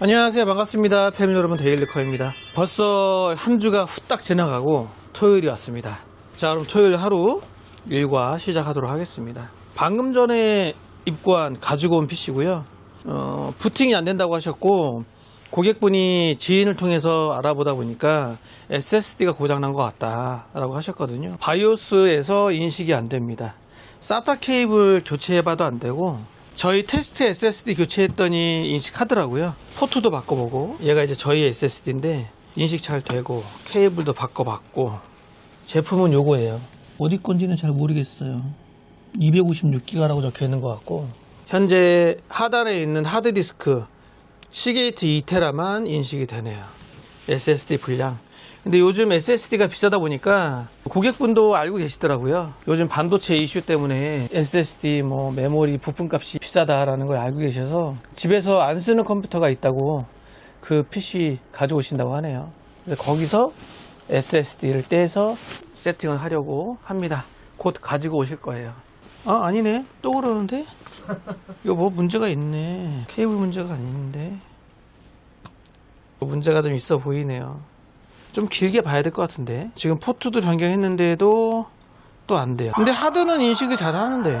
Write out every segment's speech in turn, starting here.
안녕하세요. 반갑습니다. 패밀리 여러분, 데일리커입니다. 벌써 한 주가 후딱 지나가고 토요일이 왔습니다. 자, 그럼 토요일 하루 일과 시작하도록 하겠습니다. 방금 전에 입고한 가지고 온 PC고요. 부팅이 안 된다고 하셨고, 고객분이 지인을 통해서 알아보다 보니까 SSD가 고장난 것 같다라고 하셨거든요. 바이오스에서 인식이 안 됩니다. SATA 케이블 교체해봐도 안 되고, 저희 테스트 SSD 교체했더니 인식하더라고요. 포트도 바꿔보고, 얘가 이제 저희 SSD인데 인식 잘 되고, 케이블도 바꿔봤고. 제품은 요거예요. 어디 건지는 잘 모르겠어요. 256기가라고 적혀 있는 것 같고, 현재 하단에 있는 하드디스크 시게이트 2테라만 인식이 되네요. SSD 분량. 근데 요즘 SSD가 비싸다 보니까 고객분도 알고 계시더라고요. 요즘 반도체 이슈 때문에 SSD 메모리 부품값이 비싸다라는 걸 알고 계셔서 집에서 안 쓰는 컴퓨터가 있다고 그 PC 가져오신다고 하네요. 그래서 거기서 SSD를 떼서 세팅을 하려고 합니다. 곧 가지고 오실 거예요. 아, 아니네. 또 그러는데? 이거 뭐 문제가 있네. 케이블 문제가 아닌데. 문제가 좀 있어 보이네요. 좀 길게 봐야 될 것 같은데. 지금 포트도 변경했는데도 또 안 돼요. 근데 하드는 인식을 잘 하는데,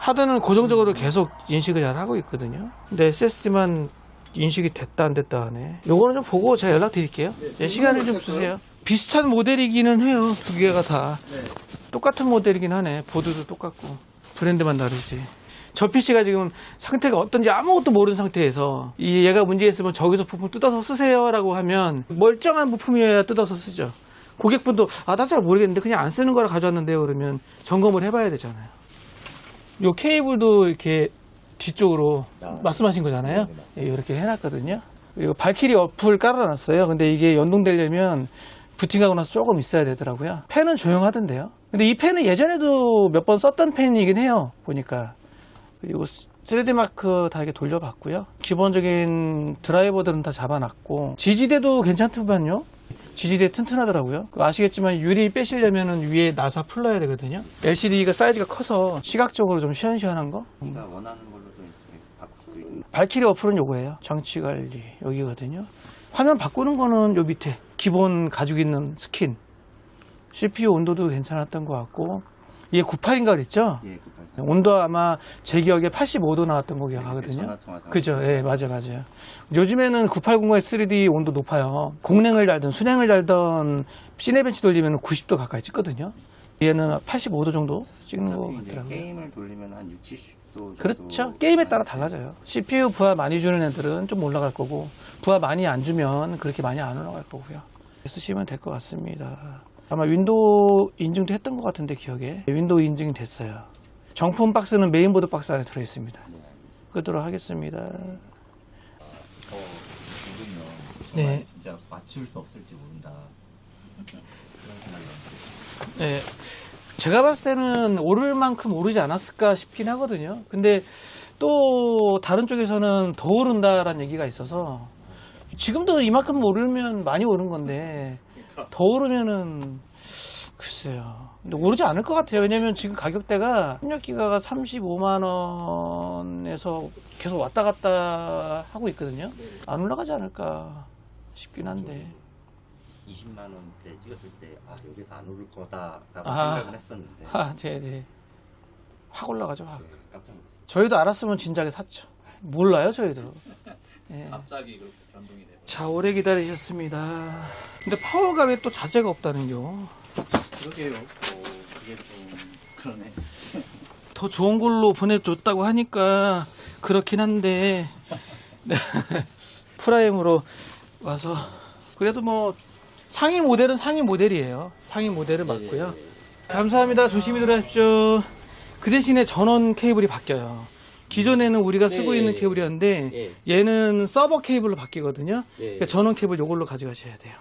하드는 고정적으로 계속 인식을 잘 하고 있거든요. 근데 SSD만 인식이 됐다 안 됐다 하네. 요거는 좀 보고 제가 연락 드릴게요. 네, 시간을 좀 주세요. 비슷한 모델이기는 해요. 두 개가 다 똑같은 모델이긴 하네. 보드도 똑같고 브랜드만 다르지. 저 PC가 지금 상태가 어떤지 아무것도 모르는 상태에서 얘가 문제 있으면 저기서 부품 뜯어서 쓰세요 라고 하면 멀쩡한 부품이어야 뜯어서 쓰죠. 고객분도 나 잘 모르겠는데 그냥 안 쓰는 거라 가져왔는데요 그러면 점검을 해봐야 되잖아요. 요 케이블도 이렇게 뒤쪽으로 말씀하신 거잖아요. 이렇게 해놨거든요. 그리고 발키리 어플 깔아놨어요. 근데 이게 연동되려면 부팅하고 나서 조금 있어야 되더라고요. 펜은 조용하던데요. 근데 이 펜은 예전에도 몇 번 썼던 펜이긴 해요. 보니까. 그리고 3D 마크 다 이렇게 돌려봤고요. 기본적인 드라이버들은 다 잡아놨고, 지지대도 괜찮더만요. 지지대 튼튼하더라고요. 아시겠지만 유리 빼시려면 위에 나사 풀러야 되거든요. LCD가 사이즈가 커서 시각적으로 좀 시원시원한 거. 뭔가 원하는 걸로도 이렇게 바꿀 수 있는. 발키리 어플은 요거예요. 장치 관리 여기거든요. 화면 바꾸는 거는 요 밑에 기본 가지고 있는 스킨. CPU 온도도 괜찮았던 것 같고, 이게 98인가 그랬죠? 예, 98. 온도 아마 제 기억에 85도 나왔던 거 기억하거든요. 그죠? 예, 맞아요. 요즘에는 980의 3D 온도 높아요. 공랭을 달든 순행을 달든 시네벤치 돌리면 90도 가까이 찍거든요. 얘는 85도 정도 찍는 거 같더라고요. 게임을 돌리면 한 60, 70도 정도. 그렇죠. 게임에 따라 달라져요. CPU 부하 많이 주는 애들은 좀 올라갈 거고, 부하 많이 안 주면 그렇게 많이 안 올라갈 거고요. 쓰시면 될 것 같습니다. 아마 윈도우 인증도 했던 것 같은데 기억에. 윈도우 인증이 됐어요. 정품 박스는 메인보드 박스 안에 들어있습니다. 끄도록 하겠습니다. 모르면 네. 진짜 맞출 수 없을지 모른다. 그런 생각이 들어요. 네. 제가 봤을 때는 오를 만큼 오르지 않았을까 싶긴 하거든요. 근데 또 다른 쪽에서는 더 오른다라는 얘기가 있어서, 지금도 이만큼 오르면 많이 오른 건데 더 오르면은 글쎄요. 근데 오르지 않을 것 같아요. 왜냐면 지금 가격대가 협력기가가 35만원에서 계속 왔다 갔다 하고 있거든요. 안 올라가지 않을까 싶긴 한데. 20만 원대 찍었을 때 여기서 안 오를 거다라고 아. 생각을 했었는데. 네. 확 올라가죠, 확. 네, 깜짝 놀랐어요. 저희도 알았으면 진작에 샀죠. 몰라요, 저희도. 네. 갑자기 그렇게 변동이 돼요. 자, 오래 기다리셨습니다. 근데 파워가 왜 또 자재가 없다는겨? 그러게요. 그게 좀 그러네. 더 좋은 걸로 보내줬다고 하니까 그렇긴 한데, 네. 프라임으로 와서 그래도 상위 모델은 상위 모델이에요. 상위 모델은 맞고요. 감사합니다. 조심히 들어가십시오. 그 대신에 전원 케이블이 바뀌어요. 기존에는 우리가 쓰고 있는 케이블이었는데 얘는 서버 케이블로 바뀌거든요. 그러니까 전원 케이블 이걸로 가져가셔야 돼요.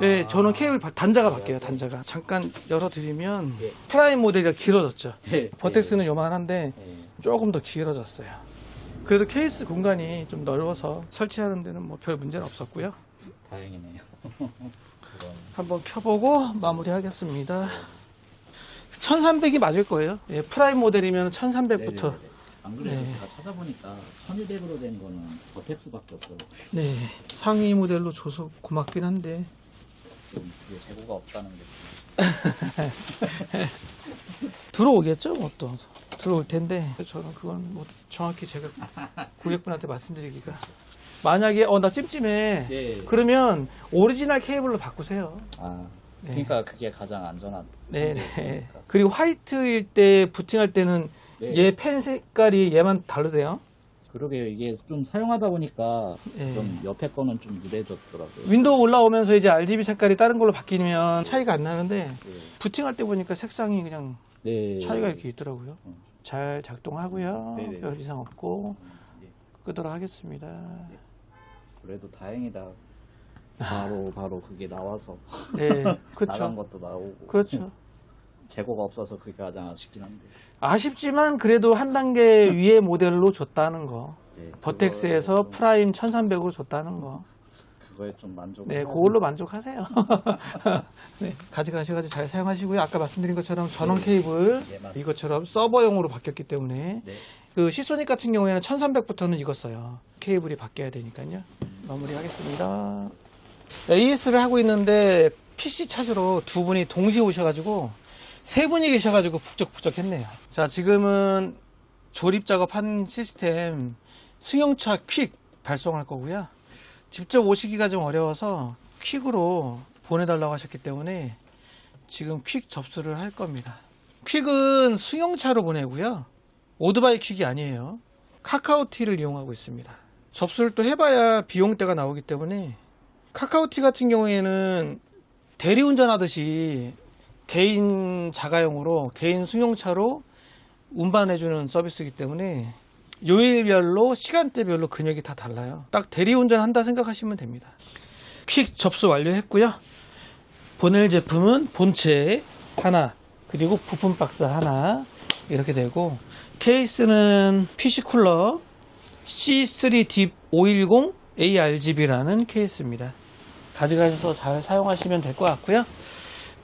네, 전원 케이블 단자가 바뀌어요. 단자가. 잠깐 열어드리면 프라임 모델이 길어졌죠. 버텍스는 요만한데 조금 더 길어졌어요. 그래도 케이스 공간이 좀 넓어서 설치하는 데는 별 문제는 없었고요. 다행이네요. 한번 켜보고 마무리하겠습니다. 1300이 맞을 거예요. 예, 프라임 모델이면 1300부터 안 그래도 네. 제가 찾아보니까 1200으로 된 거는 버텍스밖에 없더라고요. 네, 상위 모델로 줘서 고맙긴 한데 좀 그게 재고가 없다는 게. 들어오겠죠, 뭐 또 들어올 텐데 저는 그건 뭐 정확히 제가 고객분한테 말씀드리기가 만약에 나 찜찜해 예. 그러면 오리지널 케이블로 바꾸세요. 아, 네. 그러니까 그게 가장 안전한. 네, 네. 그리고 화이트일 때 부팅할 때는 네. 얘 펜 색깔이 얘만 다르대요. 그러게요. 이게 좀 사용하다 보니까 예. 좀 옆에 거는 좀 누래졌더라고요. 윈도우 올라오면서 이제 RGB 색깔이 다른 걸로 바뀌면 차이가 안 나는데 네. 부팅할 때 보니까 색상이 그냥 네. 차이가 이렇게 있더라고요. 잘 작동하고요. 네네. 별 이상 없고 네. 끄도록 하겠습니다. 그래도 다행이다. 바로 그게 나와서 네, 나간 그렇죠. 것도 나오고. 그렇죠. 재고가 없어서 그게 가장 아쉽긴 한데. 아쉽지만 그래도 한 단계 위의 모델로 줬다는 거. 네, 버텍스에서 그거에 좀- 프라임 1300으로 줬다는 거. 그거에 좀 만족. 네, 그걸로 만족하세요. 네, 가져가셔가지고 잘 사용하시고요. 아까 말씀드린 것처럼 전원 케이블 예, 맞습니다. 이것처럼 서버용으로 바뀌었기 때문에 네. 그 시소닉 같은 경우에는 1300부터는 이거 써요. 케이블이 바뀌어야 되니까요. 마무리하겠습니다. AS를 하고 있는데 PC 찾으러 두 분이 동시에 오셔가지고 세 분이 계셔가지고 북적북적했네요. 자, 지금은 조립 작업한 시스템 승용차 퀵 발송할 거고요. 직접 오시기가 좀 어려워서 퀵으로 보내달라고 하셨기 때문에 지금 퀵 접수를 할 겁니다. 퀵은 승용차로 보내고요. 오토바이 퀵이 아니에요. 카카오티를 이용하고 있습니다. 접수를 또 해봐야 비용대가 나오기 때문에 카카오티 같은 경우에는 대리운전 하듯이 개인 자가용으로 개인 승용차로 운반해주는 서비스이기 때문에 요일별로 시간대별로 금액이 다 달라요. 딱 대리운전 한다 생각하시면 됩니다. 퀵 접수 완료했고요. 보낼 제품은 본체 하나 그리고 부품 박스 하나 이렇게 되고 케이스는 PC 쿨러 C3 딥 510 ARGB라는 케이스입니다. 가져가셔서 잘 사용하시면 될 것 같고요.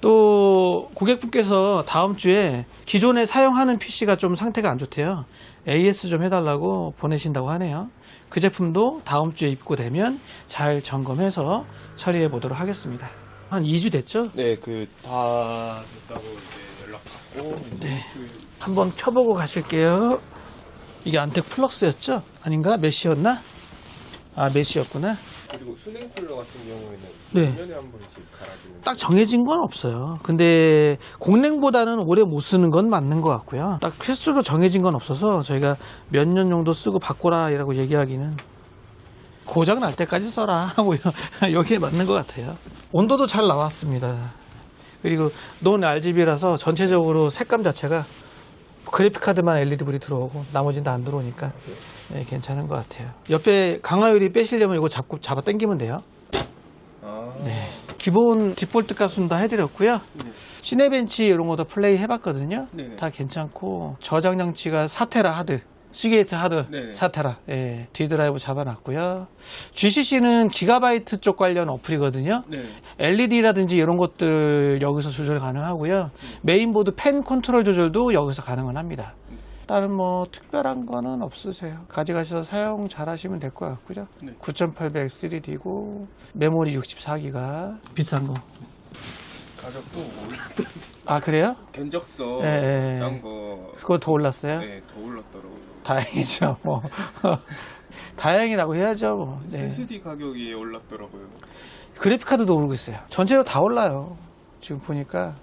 또 고객분께서 다음 주에 기존에 사용하는 PC가 좀 상태가 안 좋대요. AS 좀 해달라고 보내신다고 하네요. 그 제품도 다음 주에 입고되면 잘 점검해서 처리해 보도록 하겠습니다. 한 2주 됐죠? 네, 그 다 됐다고 이제 연락 받고 네. 한번 켜보고 가실게요. 이게 안텍 플럭스였죠? 아닌가? 메시였나? 아, 메시였구나. 그리고 수냉 쿨러 같은 경우에는 네. 1년에 한 번씩 갈아주는 딱 정해진 건 없어요. 근데 공랭보다는 오래 못 쓰는 건 맞는 것 같고요. 딱 횟수로 정해진 건 없어서 저희가 몇 년 정도 쓰고 바꿔라 이라고 얘기하기는 고장 날 때까지 써라 뭐 여기에 맞는 것 같아요. 온도도 잘 나왔습니다. 그리고 논 RGB라서 전체적으로 색감 자체가 그래픽카드만 LED불이 들어오고 나머지는 다 안 들어오니까 네, 괜찮은 것 같아요. 옆에 강화유리 빼시려면 이거 잡아 당기면 돼요. 네. 기본 디폴트 값은 다 해드렸고요. 네. 시네벤치 이런 거 다 플레이 해봤거든요. 네네. 다 괜찮고 저장 장치가 4테라 하드, 시게이트 하드 네네. 4테라. 예, D 드라이브 잡아놨고요. GCC는 기가바이트 쪽 관련 어플이거든요. 네. LED라든지 이런 것들 여기서 조절 가능하고요. 메인보드 펜 컨트롤 조절도 여기서 가능은 합니다. 다른 뭐 특별한 거는 없으세요. 가져가셔서 사용 잘 하시면 될 것 같고요. 네. 9800 3D고 메모리 64기가 비싼 거. 가격도 올랐. 아, 그래요? 견적서 예, 예. 짠 거. 그거 더 올랐어요? 네, 더 올랐더라고요. 다행이죠. 뭐 다행이라고 해야죠. 뭐. 네. SSD 가격이 올랐더라고요. 그래픽카드도 오르고 있어요. 전체로 다 올라요. 지금 보니까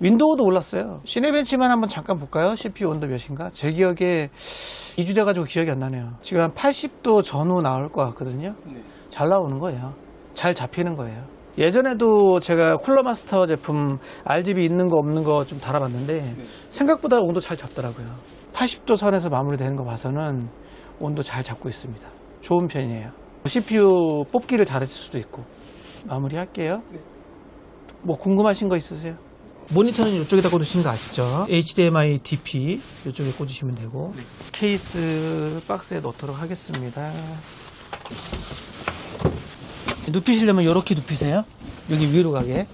윈도우도 올랐어요. 시네벤치만 한번 잠깐 볼까요? CPU 온도 몇인가? 제 기억에 2주 돼가지고 기억이 안 나네요. 지금 한 80도 전후 나올 것 같거든요. 네. 잘 나오는 거예요. 잘 잡히는 거예요. 예전에도 제가 쿨러마스터 제품 RGB 있는 거 없는 거 좀 달아봤는데 네. 생각보다 온도 잘 잡더라고요. 80도 선에서 마무리되는 거 봐서는 온도 잘 잡고 있습니다. 좋은 편이에요. CPU 뽑기를 잘했을 수도 있고. 마무리할게요. 네. 뭐 궁금하신 거 있으세요? 모니터는 이쪽에다 꽂으신 거 아시죠? HDMI DP 이쪽에 꽂으시면 되고 네. 케이스 박스에 넣도록 하겠습니다. 눕히시려면 이렇게 눕히세요. 여기 위로 가게.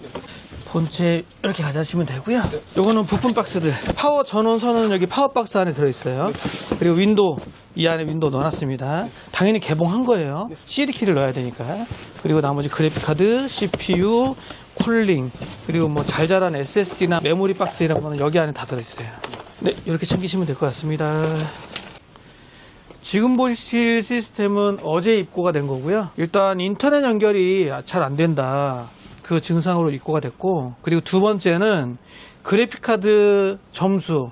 본체 이렇게 가져가시면 되고요. 요거는 부품 박스들. 파워 전원선은 여기 파워 박스 안에 들어있어요. 그리고 윈도우, 이 안에 윈도우 넣어놨습니다. 당연히 개봉한 거예요. CD키를 넣어야 되니까. 그리고 나머지 그래픽카드, CPU, 쿨링, 그리고 뭐 잘 자란 SSD나 메모리 박스 이런 거는 여기 안에 다 들어있어요. 네, 이렇게 챙기시면 될 것 같습니다. 지금 보실 시스템은 어제 입고가 된 거고요. 일단 인터넷 연결이 잘 안 된다. 그 증상으로 입고가 됐고, 그리고 두 번째는 그래픽카드 점수,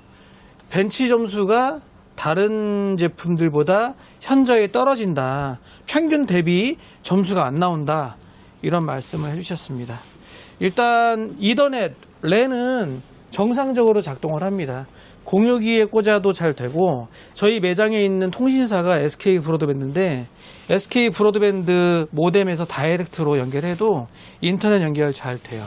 벤치 점수가 다른 제품들보다 현저히 떨어진다. 평균 대비 점수가 안 나온다. 이런 말씀을 해주셨습니다. 일단 이더넷 랜은 정상적으로 작동을 합니다. 공유기에 꽂아도 잘 되고, 저희 매장에 있는 통신사가 SK 브로드밴드인데 SK 브로드밴드 모뎀에서 다이렉트로 연결해도 인터넷 연결 잘 돼요.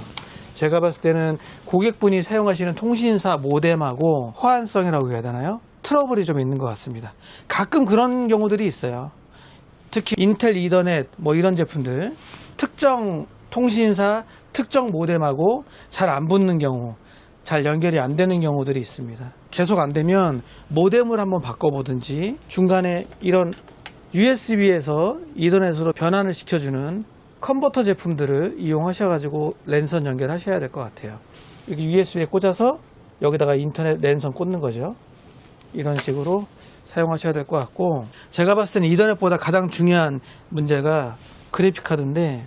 제가 봤을 때는 고객분이 사용하시는 통신사 모뎀하고 호환성이라고 해야 되나요? 트러블이 좀 있는 것 같습니다. 가끔 그런 경우들이 있어요. 특히 인텔 이더넷 뭐 이런 제품들, 특정 통신사 특정 모뎀하고 잘 안 붙는 경우, 잘 연결이 안 되는 경우들이 있습니다. 계속 안 되면 모뎀을 한번 바꿔보든지, 중간에 이런 USB에서 이더넷으로 변환을 시켜주는 컨버터 제품들을 이용하셔가지고 랜선 연결하셔야 될 것 같아요. 여기 USB에 꽂아서 여기다가 인터넷 랜선 꽂는 거죠. 이런 식으로 사용하셔야 될 것 같고, 제가 봤을 때는 이더넷보다 가장 중요한 문제가 그래픽카드인데,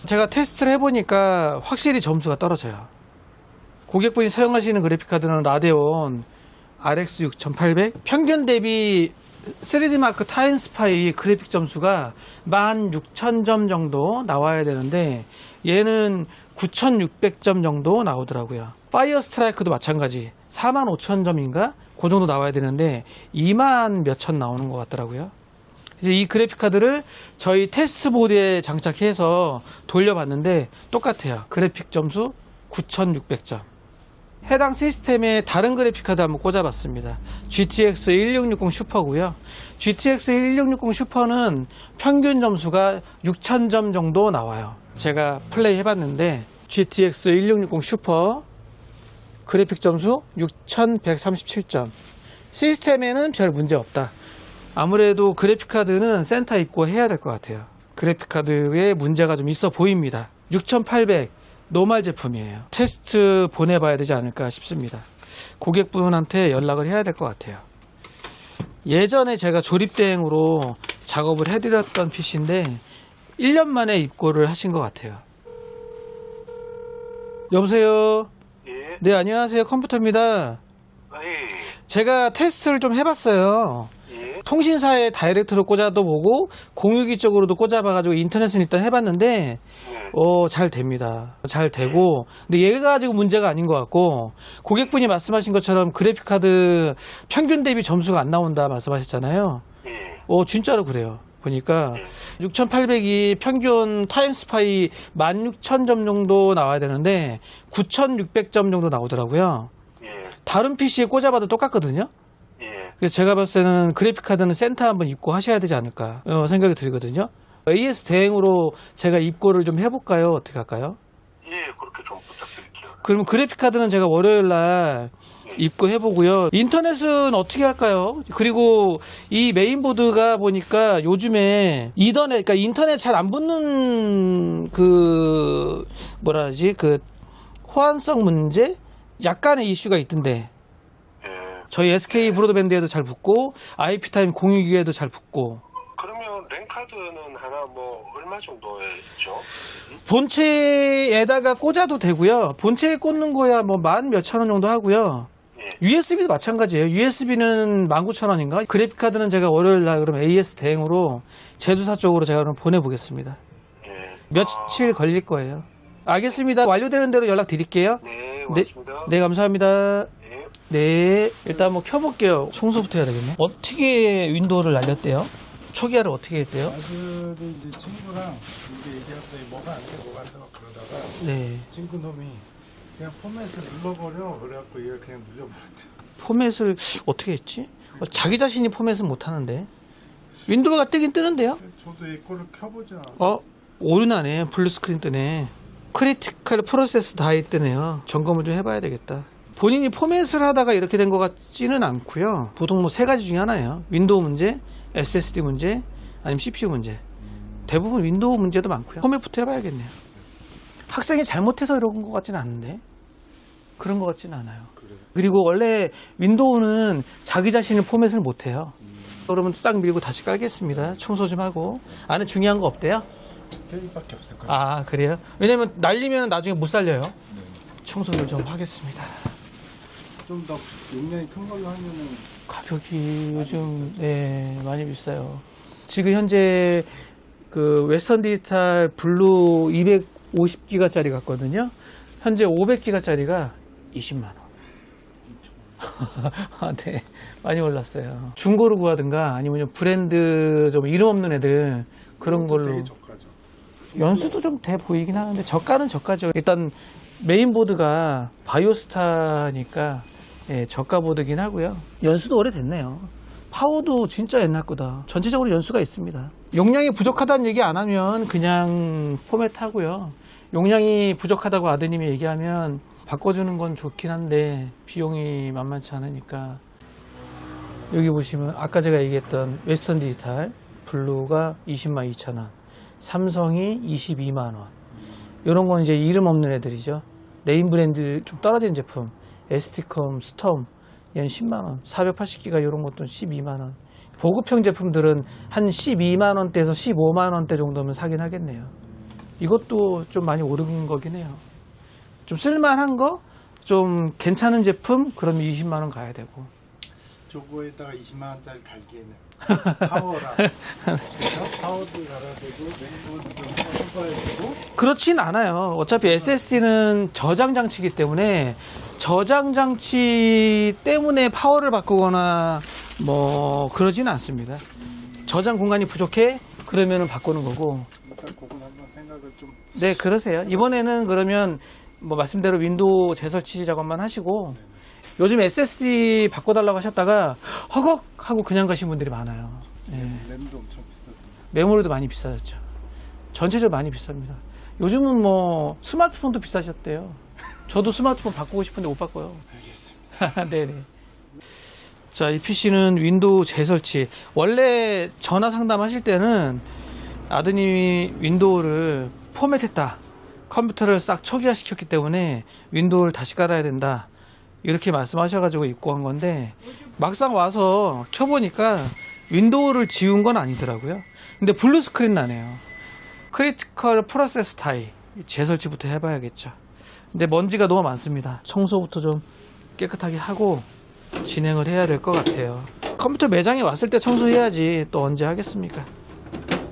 제가 테스트를 해보니까 확실히 점수가 떨어져요. 고객분이 사용하시는 그래픽카드는 라데온 RX 6800, 평균 대비 3D마크 타임스파이 그래픽 점수가 16,000점 정도 나와야 되는데 얘는 9,600점 정도 나오더라고요. 파이어 스트라이크도 마찬가지 45,000점인가? 그 정도 나와야 되는데 2만 몇천 나오는 것 같더라고요. 이제 이 그래픽카드를 저희 테스트보드에 장착해서 돌려봤는데 똑같아요. 그래픽 점수 9,600점. 해당 시스템에 다른 그래픽카드 한번 꽂아봤습니다. GTX 1660 슈퍼고요. GTX 1660 슈퍼는 평균 점수가 6,000점 정도 나와요. 제가 플레이 해봤는데 GTX 1660 슈퍼 그래픽 점수 6,137점. 시스템에는 별 문제 없다. 아무래도 그래픽카드는 센터 입고해야 될 것 같아요. 그래픽카드에 문제가 좀 있어 보입니다. 6,800 노멀 제품이에요. 테스트 보내봐야 되지 않을까 싶습니다. 고객분한테 연락을 해야 될 것 같아요. 예전에 제가 조립대행으로 작업을 해드렸던 PC인데 1년 만에 입고를 하신 것 같아요. 여보세요? 예. 네, 안녕하세요. 컴퓨터입니다. 예. 제가 테스트를 좀 해봤어요. 예. 통신사에 다이렉트로 꽂아도 보고 공유기 쪽으로도 꽂아봐가지고 인터넷은 일단 해봤는데 잘 됩니다. 잘 되고, 근데 얘가 가지고 문제가 아닌 것 같고, 고객분이 말씀하신 것처럼 그래픽카드 평균 대비 점수가 안 나온다 말씀하셨잖아요. 예. 진짜로 그래요. 보니까 6,800이 평균 타임스파이 16,000점 정도 나와야 되는데 9,600점 정도 나오더라고요. 예. 다른 PC에 꽂아봐도 똑같거든요. 예. 그래서 제가 봤을 때는 그래픽카드는 센터 한번 입고 하셔야 되지 않을까 생각이 들거든요. AS 대행으로 제가 입고를 좀 해볼까요? 어떻게 할까요? 예, 그렇게 좀 부탁드릴게요. 그러면 그래픽카드는 제가 월요일날 입고해보고요. 인터넷은 어떻게 할까요? 그리고 이 메인보드가 보니까 요즘에 이더넷, 그러니까 인터넷 잘 안 붙는 뭐라 하지? 호환성 문제? 약간의 이슈가 있던데. 예. 저희 SK 브로드밴드에도 잘 붙고, IP타임 공유기에도 잘 붙고. 그러면 랜카드는 하나 뭐 얼마 정도에 있죠? 본체에다가 꽂아도 되고요. 본체에 꽂는 거야 뭐 10,000원 정도 하고요. 예. USB도 마찬가지예요. USB는 19,000원인가? 그래픽카드는 제가 월요일날 그럼 AS 대행으로 제주사 쪽으로 제가 그럼 보내보겠습니다. 예. 며칠 걸릴 거예요. 알겠습니다. 완료되는 대로 연락 드릴게요. 네, 고맙습니다. 네, 감사합니다. 네. 네, 일단 한번 켜볼게요. 청소부터 해야 되겠네. 어떻게 윈도우를 날렸대요? 초기화를 어떻게 했대요? 아들이 이제 친구랑 이제 얘기했더니 뭐가 안 돼, 뭐가 안 돼, 막 그러다가 네. 친구 놈이 그냥 포맷을 눌러버려. 그래갖고 얘가 그냥 눌려버렸대. 포맷을 어떻게 했지? 자기 자신이 포맷은 못하는데. 윈도우가 뜨긴 뜨는데요? 저도 얘 거를 켜보자. 오류나네. 블루스크린 뜨네. 크리티컬 프로세스 다이 뜨네요. 점검을 좀 해봐야 되겠다. 본인이 포맷을 하다가 이렇게 된 것 같지는 않고요. 보통 뭐 세 가지 중에 하나예요. 윈도우 문제, SSD 문제, 아니면 CPU 문제. 대부분 윈도우 문제도 많고요. 포맷부터 해봐야겠네요. 학생이 잘못해서 이런 것 같지는 않은데 그런 것 같지는 않아요. 그리고 원래 윈도우는 자기 자신의 포맷을 못해요. 그러면 싹 밀고 다시 깔겠습니다. 청소 좀 하고. 안에 중요한 거 없대요? 테이프밖에 없을 거예요. 아, 그래요? 왜냐면 날리면 나중에 못 살려요. 청소를 좀 하겠습니다. 좀 더 용량이 큰 걸로 하면은 가격이 요즘 많이 비싸요. 지금 현재 그 웨스턴 디지털 블루 250기가짜리 같거든요. 현재 500기가짜리가 20만 원. 아, 네, 많이 올랐어요. 중고로 구하든가 아니면 브랜드 좀 이름 없는 애들 그런 걸로. 되게 저가죠. 연수도 좀 돼 보이긴 하는데 저가는 저가죠. 일단 메인보드가 바이오스타니까 저가 보드긴 하고요. 연수도 오래됐네요. 파워도 진짜 옛날 거다. 전체적으로 연수가 있습니다. 용량이 부족하다는 얘기 안 하면 그냥 포맷하고요. 용량이 부족하다고 아드님이 얘기하면 바꿔주는 건 좋긴 한데 비용이 만만치 않으니까. 여기 보시면 아까 제가 얘기했던 웨스턴 디지털 블루가 202,000원, 삼성이 22만원. 이런 건 이제 이름 없는 애들이죠. 네임 브랜드 좀 떨어진 제품, ST컴, 스톰, 얘는 10만원, 480기가 이런 것도 12만원. 보급형 제품들은 한 12만원대에서 15만원대 정도면 사긴 하겠네요. 이것도 좀 많이 오른 거긴 해요. 좀 쓸만한 거, 좀 괜찮은 제품, 그러면 20만원 가야 되고. 저거에다가 20만 원짜리 달기에는 파워라. 그래서 파워도 갈아야 되고 메인보드 좀 섞어야 되고. 그렇진 않아요. 어차피 SSD는 저장 장치이기 때문에 저장 장치 때문에 파워를 바꾸거나 뭐 그러진 않습니다. 저장 공간이 부족해? 그러면은 바꾸는 거고. 일단 그건 한번 생각을 좀. 네, 그러세요. 이번에는 그러면 뭐 말씀대로 윈도우 재설치 작업만 하시고 요즘 SSD 바꿔달라고 하셨다가 허걱 하고 그냥 가신 분들이 많아요. 네. 램도 엄청 비싸고. 메모리도 많이 비싸졌죠. 전체적으로 많이 비쌉니다. 요즘은 뭐 스마트폰도 비싸졌대요. 저도 스마트폰 바꾸고 싶은데 못 바꿔요. 알겠습니다. 네네. 자, 이 PC는 윈도우 재설치. 원래 전화 상담하실 때는 아드님이 윈도우를 포맷했다. 컴퓨터를 싹 초기화시켰기 때문에 윈도우를 다시 깔아야 된다. 이렇게 말씀하셔가지고 입고 간 건데 막상 와서 켜보니까 윈도우를 지운 건 아니더라고요. 근데 블루 스크린 나네요. 크리티컬 프로세스 타이 재설치부터 해봐야겠죠. 근데 먼지가 너무 많습니다. 청소부터 좀 깨끗하게 하고 진행을 해야 될 것 같아요. 컴퓨터 매장에 왔을 때 청소해야지 또 언제 하겠습니까?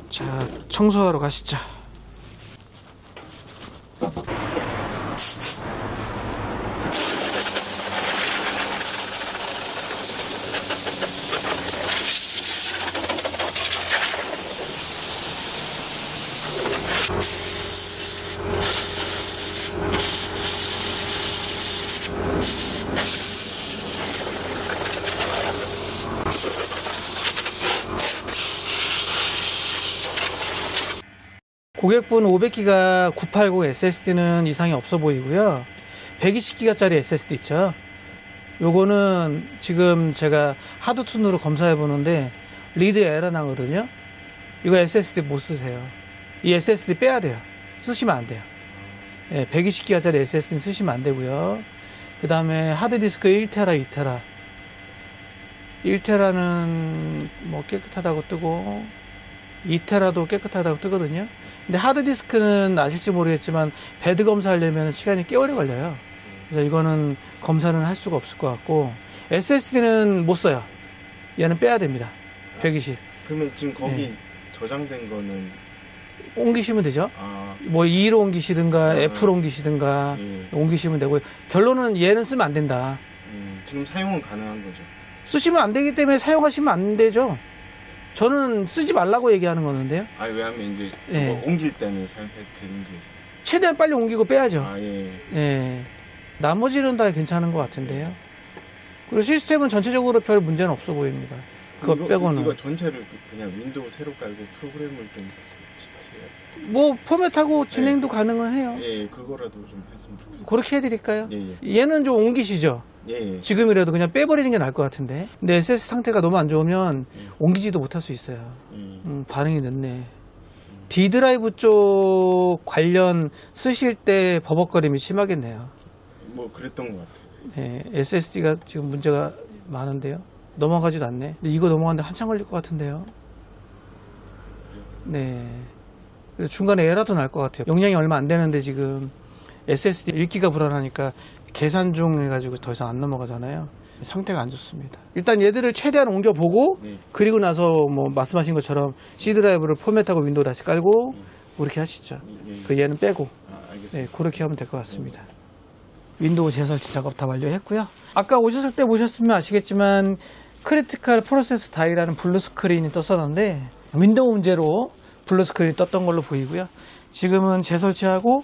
자, 청소하러 가시죠. 고객분 500기가 980 SSD는 이상이 없어 보이고요. 120기가짜리 SSD 있죠. 요거는 지금 제가 하드툰으로 검사해 보는데 리드 에러 나거든요. 이거 SSD 못 쓰세요. 이 SSD 빼야 돼요. 쓰시면 안 돼요. 120기가짜리 SSD는 쓰시면 안 되고요. 그 다음에 하드디스크 1테라, 2테라. 1테라는 뭐 깨끗하다고 뜨고 2테라도 깨끗하다고 뜨거든요. 근데 하드디스크는 아실지 모르겠지만 배드 검사하려면 시간이 꽤 오래 걸려요. 그래서 이거는 검사는 할 수가 없을 것 같고 SSD는 못 써요. 얘는 빼야 됩니다. 120. 그러면 지금 거기 저장된 거는 옮기시면 되죠. 아, 뭐 2로 옮기시든가 F로 옮기시든가 예. 옮기시면 되고 결론은 얘는 쓰면 안 된다. 지금 사용은 가능한 거죠. 쓰시면 안 되기 때문에 사용하시면 안 되죠. 저는 쓰지 말라고 얘기하는 거는데요. 아, 왜냐면 이제 예. 뭐 옮길 때는 사용해도 되는지. 최대한 빨리 옮기고 빼야죠. 아, 예. 예. 나머지는 다 괜찮은 것 같은데요. 그리고 시스템은 전체적으로 별 문제는 없어 보입니다. 그거 빼고는. 이거 전체를 그냥 윈도우 새로 깔고 프로그램을 좀 해야 뭐 포맷하고 진행도 가능은 해요. 예, 그거라도 좀 했으면 좋겠어요. 그렇게 해드릴까요? 예. 얘는 좀 옮기시죠? 예. 지금이라도 그냥 빼버리는 게 나을 것 같은데. 근데 SS 상태가 너무 안 좋으면 옮기지도 못할 수 있어요. 반응이 늦네. D 드라이브 쪽 관련 쓰실 때 버벅거림이 심하겠네요. 뭐 그랬던 것 같아요. 예, SSD가 지금 문제가 많은데요. 넘어가지도 않네. 근데 이거 넘어가는데 한참 걸릴 것 같은데요. 네. 그래서 중간에 에러도 날 것 같아요. 용량이 얼마 안 되는데 지금 SSD 읽기가 불안하니까 계산 중 해가지고 더 이상 안 넘어가잖아요. 상태가 안 좋습니다. 일단 얘들을 최대한 옮겨보고 네. 그리고 나서 뭐 말씀하신 것처럼 C 드라이브를 포맷하고 윈도우 다시 깔고 그렇게 하시죠. 예. 그 얘는 빼고 알겠습니다. 네, 그렇게 하면 될 것 같습니다. 윈도우 재설치 작업 다 완료했고요. 아까 오셨을 때 보셨으면 아시겠지만 크리티컬 프로세스 다이라는 블루 스크린이 떴었는데 윈도우 문제로 블루 스크린이 떴던 걸로 보이고요. 지금은 재설치하고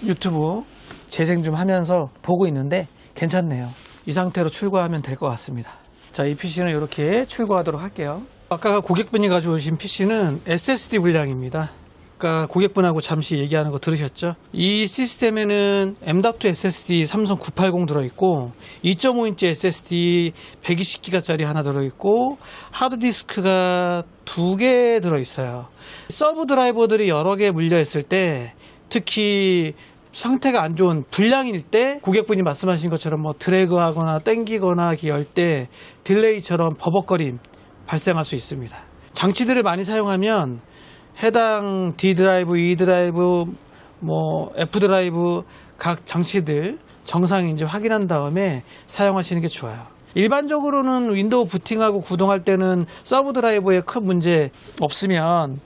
유튜브 재생 좀 하면서 보고 있는데 괜찮네요. 이 상태로 출고하면 될 것 같습니다. 자, 이 PC는 이렇게 출고하도록 할게요. 아까 고객분이 가져오신 PC는 SSD 분량입니다. 아까 고객분하고 잠시 얘기하는 거 들으셨죠? 이 시스템에는 M.2 SSD 삼성 980 들어있고 2.5인치 SSD 120기가짜리 하나 들어있고 하드디스크가 2개 들어있어요. 서브 드라이버들이 여러 개 물려있을 때 특히 상태가 안 좋은 불량일 때 고객분이 말씀하신 것처럼 뭐 드래그하거나 땡기거나 열 때 딜레이처럼 버벅거림 발생할 수 있습니다. 장치들을 많이 사용하면 해당 D 드라이브, E 드라이브, 뭐 F 드라이브 각 장치들 정상인지 확인한 다음에 사용하시는 게 좋아요. 일반적으로는 윈도우 부팅하고 구동할 때는 서브 드라이브에 큰 문제 없으면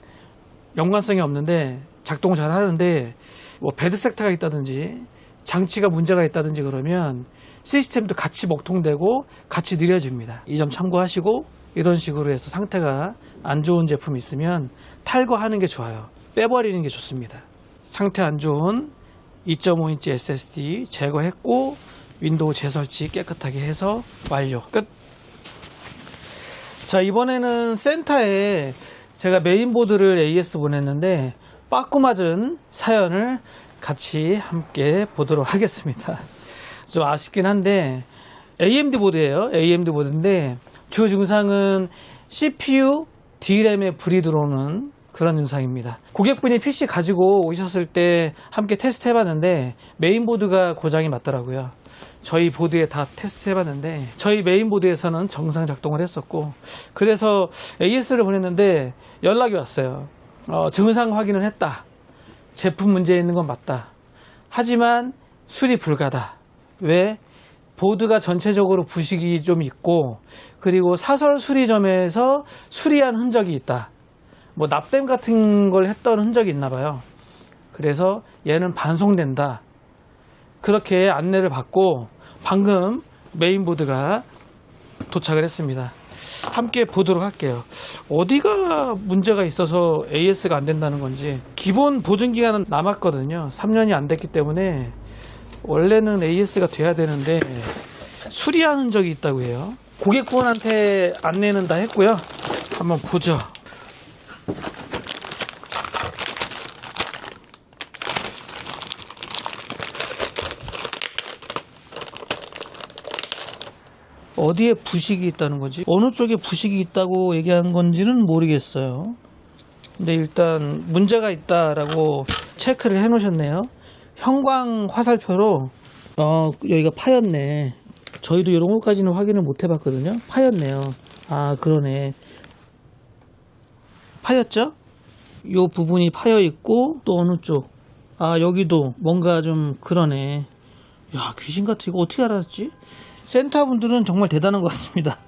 연관성이 없는데 작동 잘 하는데 뭐 배드 섹터가 있다든지 장치가 문제가 있다든지 그러면 시스템도 같이 먹통되고 같이 느려집니다. 이 점 참고하시고 이런 식으로 해서 상태가 안 좋은 제품이 있으면 탈거하는 게 좋아요. 빼버리는 게 좋습니다. 상태 안 좋은 2.5인치 SSD 제거했고 윈도우 재설치 깨끗하게 해서 완료. 끝. 자, 이번에는 센터에 제가 메인보드를 AS 보냈는데 빠꾸 맞은 사연을 같이 함께 보도록 하겠습니다. 좀 아쉽긴 한데 AMD 보드예요. AMD 보드인데 주 증상은 CPU, D램에 불이 들어오는 그런 증상입니다. 고객분이 PC 가지고 오셨을 때 함께 테스트 해봤는데 메인보드가 고장이 맞더라고요. 저희 보드에 다 테스트 해봤는데 저희 메인보드에서는 정상 작동을 했었고 그래서 AS를 보냈는데 연락이 왔어요. 증상 확인을 했다. 제품 문제 있는 건 맞다. 하지만 수리 불가다. 왜? 보드가 전체적으로 부식이 좀 있고 그리고 사설 수리점에서 수리한 흔적이 있다. 뭐 납땜 같은 걸 했던 흔적이 있나 봐요. 그래서 얘는 반송된다. 그렇게 안내를 받고 방금 메인보드가 도착을 했습니다. 함께 보도록 할게요. 어디가 문제가 있어서 AS가 안 된다는 건지. 기본 보증 기간은 남았거든요. 3년이 안 됐기 때문에 원래는 AS가 돼야 되는데 수리한 흔적이 있다고 해요. 고객분한테 안내는 다 했고요. 한번 보죠. 어디에 부식이 있다는 건지, 어느 쪽에 부식이 있다고 얘기한 건지는 모르겠어요. 근데 일단 문제가 있다라고 체크를 해 놓으셨네요. 형광 화살표로 여기가 파였네. 저희도 이런 것까지는 확인을 못 해봤거든요. 파였네요. 아, 그러네. 파였죠? 요 부분이 파여 있고 또 어느 쪽? 아, 여기도 뭔가 좀 그러네. 야, 귀신 같아. 이거 어떻게 알았지? 센터분들은 정말 대단한 것 같습니다.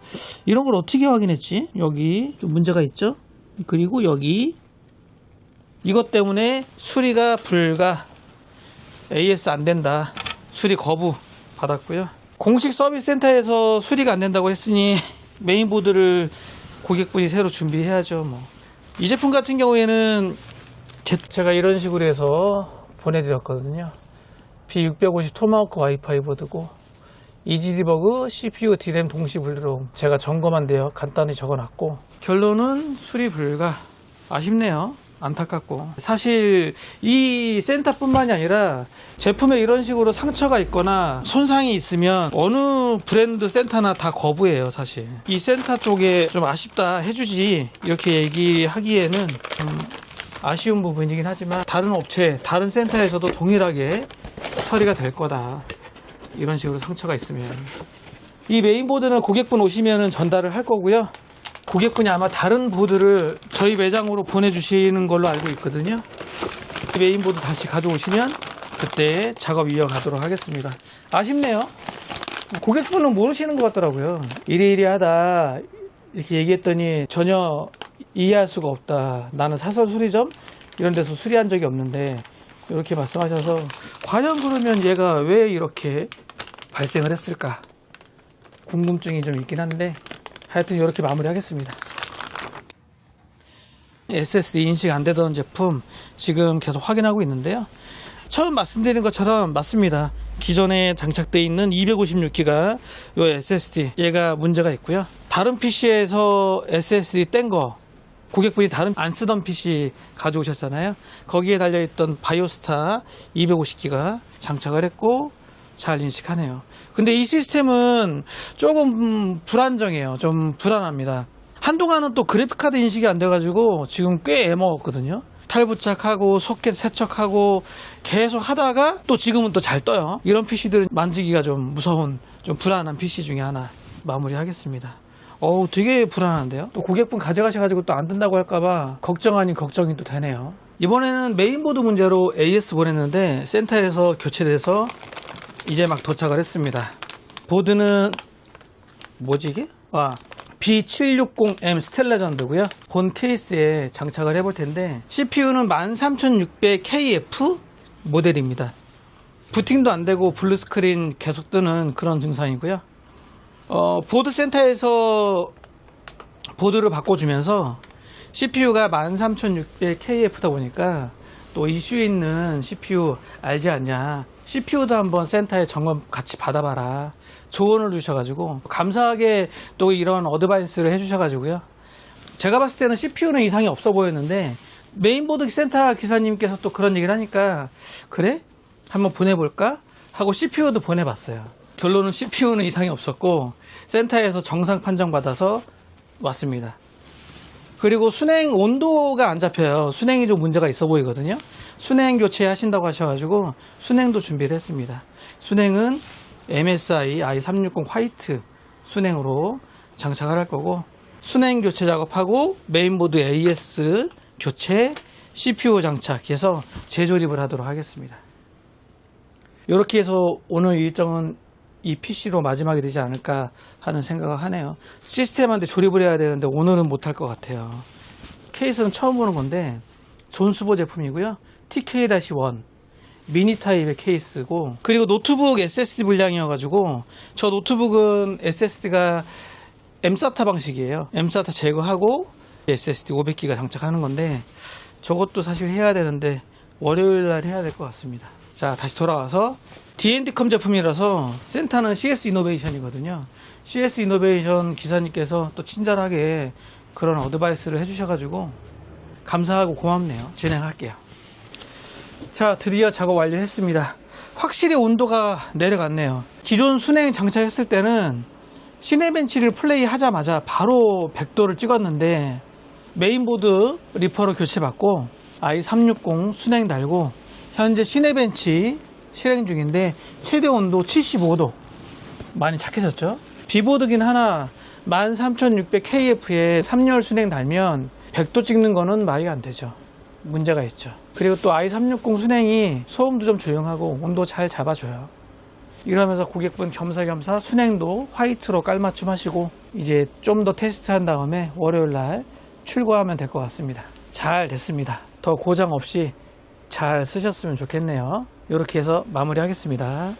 이런 걸 어떻게 확인했지? 여기 좀 문제가 있죠? 그리고 여기 이것 때문에 수리가 불가. AS 안 된다. 수리 거부 받았고요. 공식 서비스 센터에서 수리가 안 된다고 했으니 메인보드를 고객분이 새로 준비해야죠. 뭐. 이 제품 같은 경우에는 제가 이런 식으로 해서 보내드렸거든요. B650 토마호크 와이파이 보드고 EGD버그, CPU, D램 동시 불드롬 제가 점검한 내역 간단히 적어놨고 결론은 수리 불가. 아쉽네요. 안타깝고, 사실 이 센터뿐만이 아니라 제품에 이런 식으로 상처가 있거나 손상이 있으면 어느 브랜드 센터나 다 거부해요. 사실 이 센터 쪽에 좀 아쉽다 해주지, 이렇게 얘기하기에는 좀 아쉬운 부분이긴 하지만, 다른 업체, 다른 센터에서도 동일하게 처리가 될 거다, 이런 식으로 상처가 있으면. 이 메인보드는 고객분 오시면 전달을 할 거고요. 고객분이 아마 다른 보드를 저희 매장으로 보내주시는 걸로 알고 있거든요. 이 메인보드 다시 가져오시면 그때 작업 이어가도록 하겠습니다. 아쉽네요. 고객분은 모르시는 것 같더라고요. 이리이리하다 이렇게 얘기했더니 전혀 이해할 수가 없다. 나는 사설 수리점 이런 데서 수리한 적이 없는데, 이렇게 말씀하셔서 과연 그러면 얘가 왜 이렇게 발생을 했을까 궁금증이 좀 있긴 한데, 하여튼 이렇게 마무리하겠습니다. SSD 인식 안 되던 제품 지금 계속 확인하고 있는데요. 처음 말씀드린 것처럼 맞습니다. 기존에 장착되어 있는 256기가 요 SSD, 얘가 문제가 있고요. 다른 PC에서 SSD 뗀 거, 고객분이 다른 안 쓰던 PC 가져오셨잖아요. 거기에 달려있던 바이오스타 250기가 장착을 했고 잘 인식하네요. 근데 이 시스템은 조금 불안정해요. 좀 불안합니다. 한동안은 또 그래픽카드 인식이 안 돼가지고 지금 꽤 애먹었거든요. 탈부착하고 소켓 세척하고 계속 하다가 또 지금은 또 잘 떠요. 이런 PC들은 만지기가 좀 무서운, 좀 불안한 PC 중에 하나 마무리하겠습니다. 어우, 되게 불안한데요. 또 고객분 가져가셔가지고 또 안 된다고 할까봐 걱정 아닌 걱정이 또 되네요. 이번에는 메인보드 문제로 AS 보냈는데 센터에서 교체돼서 이제 막 도착을 했습니다. 보드는 뭐지 이게? B760M 스텔레전드고요. 본 케이스에 장착을 해볼 텐데, CPU는 13600KF 모델입니다. 부팅도 안 되고 블루스크린 계속 뜨는 그런 증상이고요. 보드 센터에서 보드를 바꿔주면서 CPU가 13600KF다 보니까 또 이슈 있는 CPU 알지 않냐, CPU도 한번 센터에 점검 같이 받아봐라 조언을 주셔가지고, 감사하게 또 이런 어드바이스를 해주셔가지고요. 제가 봤을 때는 CPU는 이상이 없어 보였는데 메인보드 센터 기사님께서 또 그런 얘기를 하니까, 그래? 한번 보내볼까? 하고 CPU도 보내봤어요. 결론은 CPU는 이상이 없었고 센터에서 정상 판정받아서 왔습니다. 그리고 순행 온도가 안 잡혀요. 순행이 좀 문제가 있어 보이거든요. 순행 교체 하신다고 하셔가지고 순행도 준비를 했습니다. 순행은 MSI i360 화이트 순행으로 장착을 할 거고, 순행 교체 작업하고 메인보드 AS 교체, CPU 장착해서 재조립을 하도록 하겠습니다. 이렇게 해서 오늘 일정은 이 PC로 마지막이 되지 않을까 하는 생각을 하네요. 시스템한테 조립을 해야 되는데 오늘은 못할 것 같아요. 케이스는 처음 보는 건데 존스보 제품이고요. TK-1 미니 타입의 케이스고, 그리고 노트북 SSD 분량이어가지고, 저 노트북은 SSD가 M사타 방식이에요. M사타 제거하고 SSD 500기가 장착하는 건데, 저것도 사실 해야 되는데 월요일날 해야 될 것 같습니다. 자, 다시 돌아와서 D&D컴 제품이라서 센터는 CS 이노베이션이거든요. CS 이노베이션 기사님께서 또 친절하게 그런 어드바이스를 해주셔가지고 감사하고 고맙네요. 진행할게요. 자, 드디어 작업 완료했습니다. 확실히 온도가 내려갔네요. 기존 순행 장착했을 때는 시네벤치를 플레이 하자마자 바로 100도를 찍었는데, 메인보드 리퍼로 교체받고 i360 순행 달고 현재 시네벤치 실행 중인데 최대 온도 75도, 많이 착해졌죠. 비보드긴 하나 13600KF에 3열 순행 달면 100도 찍는 거는 말이 안 되죠. 문제가 있죠. 그리고 또 i360 순행이 소음도 좀 조용하고 온도 잘 잡아줘요. 이러면서 고객분 겸사겸사 순행도 화이트로 깔맞춤 하시고 이제 좀 더 테스트한 다음에 월요일날 출고하면 될 것 같습니다. 잘 됐습니다. 더 고장 없이 잘 쓰셨으면 좋겠네요. 이렇게 해서 마무리하겠습니다.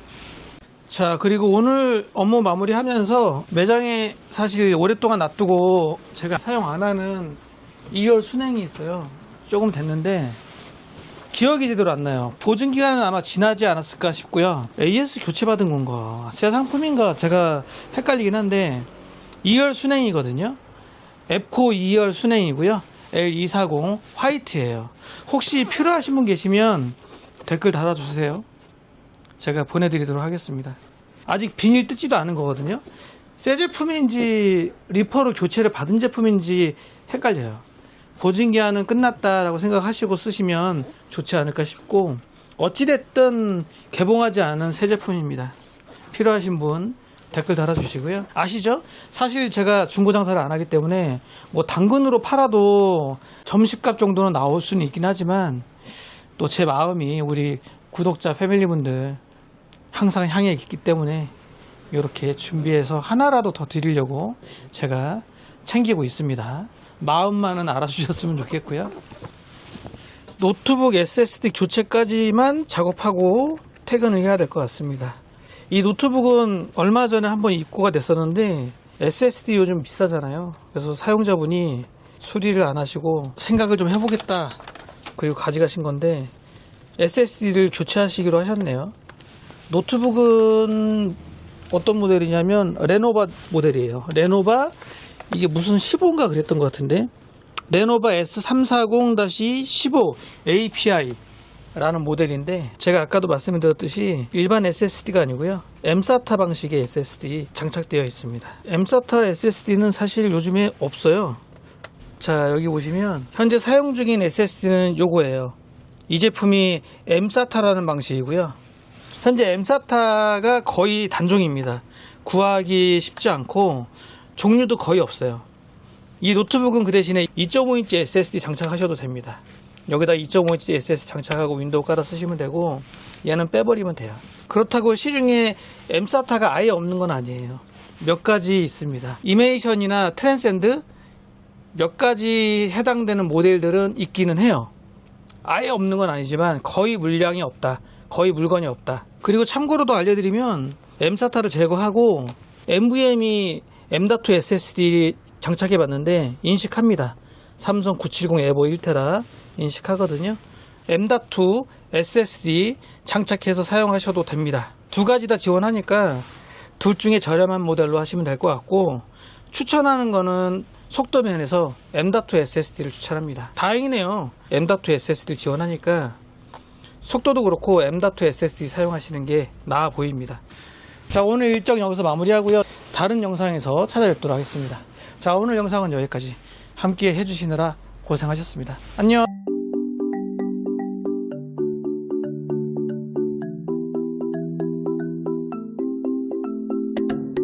자, 그리고 오늘 업무 마무리하면서 매장에 사실 오랫동안 놔두고 제가 사용 안 하는 2열 순행이 있어요. 조금 됐는데 기억이 제대로 안 나요. 보증기간은 아마 지나지 않았을까 싶고요. AS 교체받은 건가 새 상품인가 제가 헷갈리긴 한데 2열 순행이거든요. 앱코 2열 순행이고요. L240 화이트예요. 혹시 필요하신 분 계시면 댓글 달아주세요. 제가 보내드리도록 하겠습니다. 아직 비닐 뜯지도 않은 거거든요. 새 제품인지 리퍼로 교체를 받은 제품인지 헷갈려요. 보증기한은 끝났다라고 생각하시고 쓰시면 좋지 않을까 싶고, 어찌됐든 개봉하지 않은 새 제품입니다. 필요하신 분 댓글 달아주시고요. 아시죠? 사실 제가 중고 장사를 안 하기 때문에 뭐 당근으로 팔아도 점심값 정도는 나올 수는 있긴 하지만, 또 제 마음이 우리 구독자 패밀리분들 항상 향해 있기 때문에 이렇게 준비해서 하나라도 더 드리려고 제가 챙기고 있습니다. 마음만은 알아주셨으면 좋겠고요. 노트북 SSD 교체까지만 작업하고 퇴근을 해야 될 것 같습니다. 이 노트북은 얼마 전에 한번 입고가 됐었는데 SSD 요즘 비싸잖아요. 그래서 사용자분이 수리를 안 하시고 생각을 좀 해보겠다 그리고 가져가신 건데 SSD를 교체하시기로 하셨네요. 노트북은 어떤 모델이냐면 레노바 모델이에요. 레노바 이게 무슨 15인가 그랬던 것 같은데, 레노바 S340-15 API 라는 모델인데, 제가 아까도 말씀드렸듯이 일반 SSD가 아니고요, M사타 방식의 SSD 장착되어 있습니다. M사타 SSD는 사실 요즘에 없어요. 자, 여기 보시면 현재 사용 중인 SSD는 요거예요. 이 제품이 M사타라는 방식이고요. 현재 M사타가 거의 단종입니다. 구하기 쉽지 않고 종류도 거의 없어요. 이 노트북은 그 대신에 2.5인치 SSD 장착하셔도 됩니다. 여기다 2.5인치 SSD 장착하고 윈도우 깔아 쓰시면 되고, 얘는 빼버리면 돼요. 그렇다고 시중에 M사타가 아예 없는 건 아니에요. 몇 가지 있습니다. 이메이션이나 트랜센드 몇 가지 해당되는 모델들은 있기는 해요. 아예 없는 건 아니지만 거의 물량이 없다, 거의 물건이 없다. 그리고 참고로도 알려드리면 M사타를 제거하고 NVMe M.2 SSD 장착해봤는데 인식합니다. 삼성 970 에버 1테라 인식하거든요. M.2 SSD 장착해서 사용하셔도 됩니다. 두 가지 다 지원하니까 둘 중에 저렴한 모델로 하시면 될 것 같고, 추천하는 거는 속도 면에서 M.2 SSD를 추천합니다. 다행이네요. M.2 SSD를 지원하니까 속도도 그렇고 M.2 SSD 사용하시는 게 나아 보입니다. 자, 오늘 일정 여기서 마무리하고요. 다른 영상에서 찾아뵙도록 하겠습니다. 자, 오늘 영상은 여기까지. 함께 해주시느라 고생하셨습니다. 안녕.